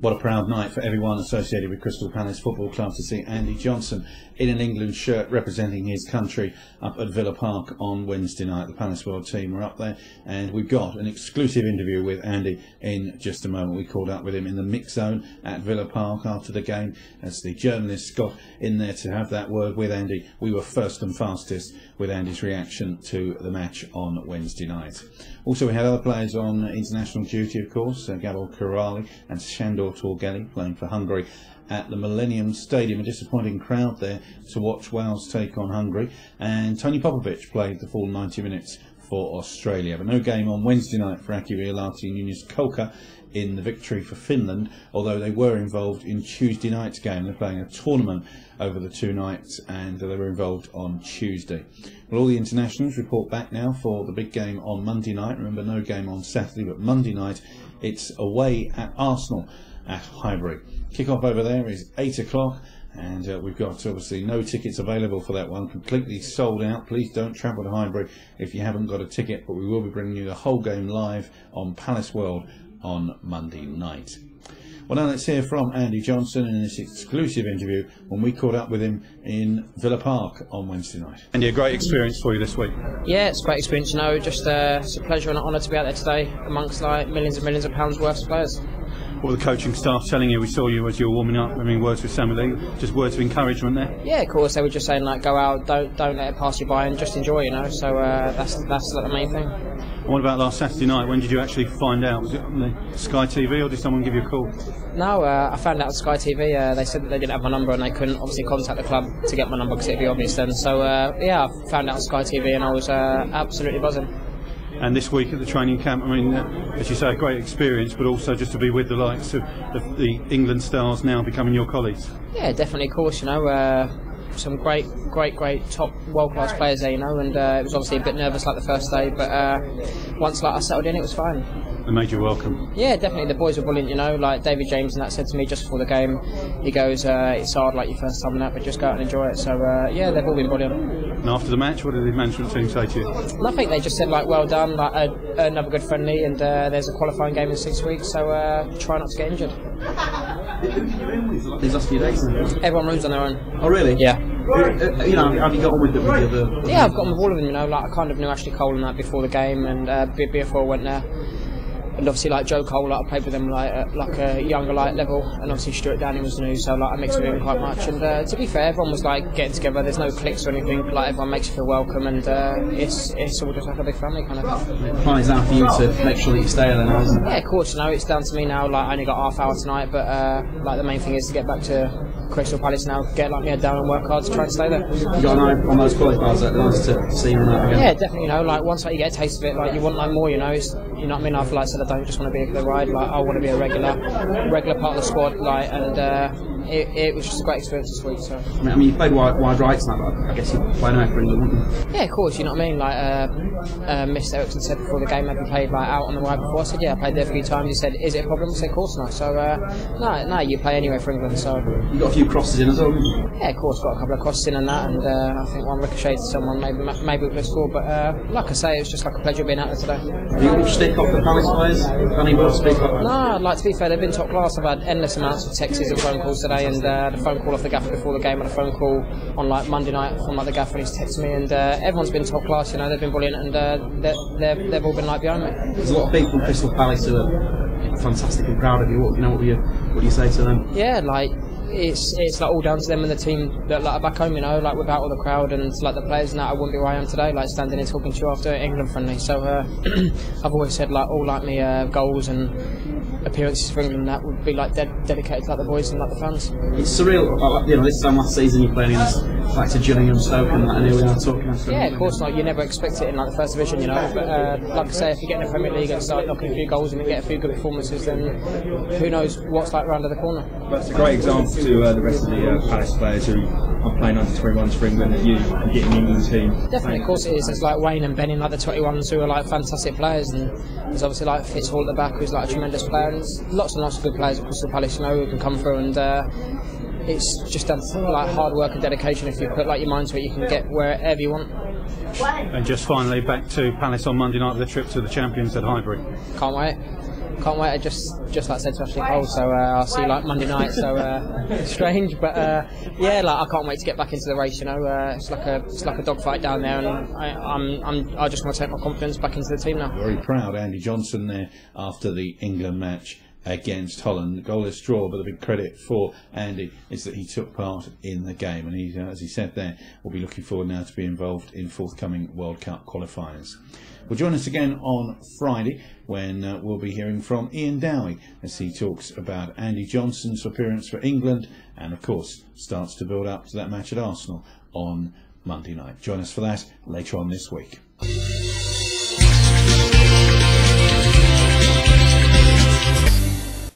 What a proud night for everyone associated with Crystal Palace Football Club to see Andy Johnson in an England shirt representing his country up at Villa Park on Wednesday night. The Palace World team were up there, and we've got an exclusive interview with Andy in just a moment. We called up with him in the mix zone at Villa Park after the game. As the journalist got in there to have that word with Andy, we were first and fastest with Andy's reaction to the match on Wednesday night. Also, we had other players on international duty, of course. Gabor Kiraly and Sandor Torgheli playing for Hungary at the Millennium Stadium. A disappointing crowd there to watch Wales take on Hungary. And Tony Popovic played the full 90 minutes for Australia. But no game on Wednesday night for Aki Violati and Yunus Kolka in the victory for Finland, although they were involved in Tuesday night's game. They're playing a tournament over the 2 nights, and they were involved on Tuesday. Well, all the internationals report back now for the big game on Monday night. Remember, no game on Saturday, but Monday night it's away at Arsenal at Highbury. Kick-off over there is 8 o'clock, and we've got obviously no tickets available for that one, completely sold out. Please don't travel to Highbury if you haven't got a ticket, but we will be bringing you the whole game live on Palace World on Monday night. Well, now let's hear from Andy Johnson in this exclusive interview when we caught up with him in Villa Park on Wednesday night. Andy, a great experience for you this week. Yeah, it's a great experience, you know, just it's a pleasure and an honour to be out there today amongst like millions and millions of pounds worth of players. What were the coaching staff telling you? We saw you as you were warming up. I mean, words with Samuel Lee, just words of encouragement there. Yeah, of course. They were just saying like, go out, don't let it pass you by, and just enjoy. You know, so that's like the main thing. And what about last Saturday night? When did you actually find out? Was it on the Sky TV, or did someone give you a call? No, I found out on Sky TV. They said that they didn't have my number and they couldn't obviously contact the club to get my number because it'd be obvious then. So yeah, I found out on Sky TV and I was absolutely buzzing. And this week at the training camp, I mean, as you say, a great experience, but also just to be with the likes of the England stars now becoming your colleagues. Yeah, definitely, of course, you know, some great top world-class players there, you know, and it was obviously a bit nervous like the first day, but once like I settled in, it was fine. They made you welcome. Yeah, definitely. The boys were brilliant, you know. Like David James and that said to me just before the game, he goes, "It's hard, like your first time and that, but just go out and enjoy it." So yeah, they've all been brilliant. And after the match, what did the management team say to you? Nothing. They just said like, "Well done, like another good friendly, and there's a qualifying game in 6 weeks, so try not to get injured." Who did you in with these last few days? Everyone rooms on their own. Oh really? Yeah. You know, have you got on with the other? Yeah, I've got on with all of them. You know, like I kind of knew Ashley Cole and that before the game, and before I went there. And obviously, like Joe Cole, like, I played with him like at like a younger level, and obviously Stuart Downing was new, so like I mixed with him quite much. And to be fair, everyone was like getting together. There's no cliques or anything. Like everyone makes you feel welcome, and it's all just like a big family kind of thing. The plan is now for you to make sure that you stay there now, isn't it? Yeah, of course. You know, it's down to me now. Like I only got half hour tonight, but like the main thing is to get back to Crystal Palace now, get like my head down and work hard to try and stay there. You got an eye on those qualifiers. That nice to see you on that again. Yeah, definitely. You know, like once like you get a taste of it, like you want like more. You know, you know what I mean. I feel like I don't just want to be a ride. Like I want to be a regular part of the squad. Like and it was just a great experience this week. So I mean, you played wide right tonight, but I guess you played anyway for England, wouldn't you? Yeah, of course. You know what I mean. Like Mr. Eriksson said before the game, have you played like out on the right before? I said yeah, I played there a few times. He said, is it a problem? I said, of course not. So no, you play anyway for England. So you got a few crosses in as well. Yeah, of course, got a couple of crosses in and that, and I think one ricocheted to someone. Maybe we could have scored, but like I say, it was just like a pleasure being out there today. Do you want to stick off the Palace players? Any more to speak of? No, like to be fair, they've been top class. I've had endless amounts of texts and phone calls today, and the phone call off the gaffer before the game, and a phone call on like Monday night from like the gaffer, and he's texted me, and everyone's been top class. You know, they've been brilliant, and they've all been like behind me. There's a lot of people from Crystal Palace who are fantastic and proud of you. What do you say to them? Yeah, like. It's like all down to them and the team that like are back home, you know, like without all the crowd and like the players and that, I wouldn't be where I am today, like standing here talking to you after England friendly. So I've always said like all like me goals and appearances for England that would be like dedicated to like the boys and like the fans. It's surreal, you know, this time last season you're playing against like to Gillingham, Stoke and that, and here we are talking after. Yeah, of course not. You never expect it in like the first division, you know. But like I say, if you get in the Premier League and start knocking a few goals and get a few good performances, then who knows what's like round the corner. That's a great example to the rest of the Palace players who are playing under 21s for England, that you are getting the England team. Definitely, of course it is. There's like Wayne and Ben in like the 21s who are like fantastic players, and there's obviously like Fitzhall at the back who's like a tremendous player, and there's lots and lots of good players at Crystal Palace, you know, who can come through, and it's just down to like hard work and dedication. If you put like your mind to it, you can get wherever you want. And just finally back to Palace on Monday night with a trip to the champions at Highbury. Can't wait. can't wait. I just like I said to Ashley Cole, so I'll see you like Monday night. So strange, but yeah, like I can't wait to get back into the race. You know, it's like a dogfight down there, and I just want to take my confidence back into the team now. Very proud, Andy Johnson there after the England match against Holland. Goalless draw, but the big credit for Andy is that he took part in the game, and he, as he said there, will be looking forward now to be involved in forthcoming World Cup qualifiers. Well, join us again on Friday when we'll be hearing from Ian Dowie as he talks about Andy Johnson's appearance for England and, of course, starts to build up to that match at Arsenal on Monday night. Join us for that later on this week.